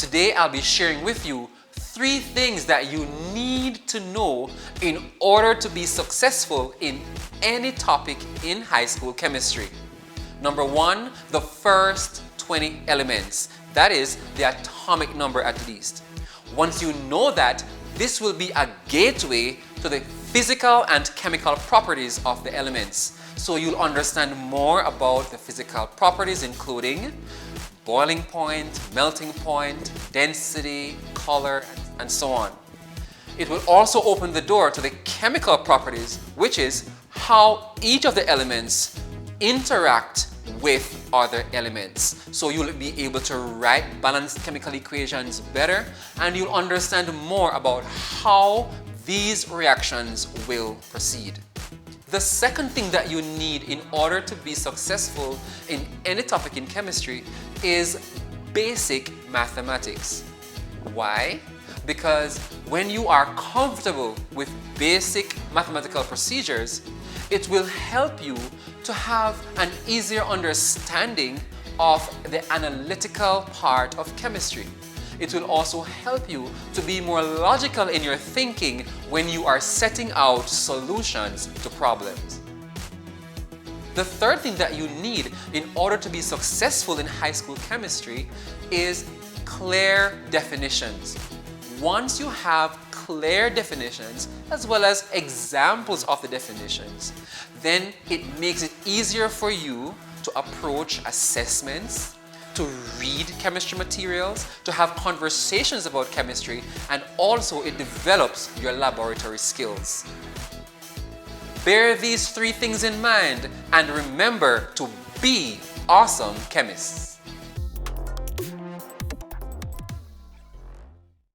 today I'll be sharing with you 3 things that you need to know in order to be successful in any topic in high school chemistry. Number 1, the first 20 elements. That is the atomic number at least. Once you know that, this will be a gateway to the physical and chemical properties of the elements. So you'll understand more about the physical properties, including boiling point, melting point, density, color, and so on. It will also open the door to the chemical properties, which is how each of the elements interact with other elements. So you'll be able to write balanced chemical equations better, and you'll understand more about how these reactions will proceed. The second thing that you need in order to be successful in any topic in chemistry is basic mathematics. Why? Because when you are comfortable with basic mathematical procedures, it will help you to have an easier understanding of the analytical part of chemistry. It will also help you to be more logical in your thinking when you are setting out solutions to problems. The third thing that you need in order to be successful in high school chemistry is clear definitions. Once you have clear definitions as well as examples of the definitions, then it makes it easier for you to approach assessments, to read chemistry materials, to have conversations about chemistry, and also it develops your laboratory skills. Bear these 3 things in mind and remember to be awesome chemists.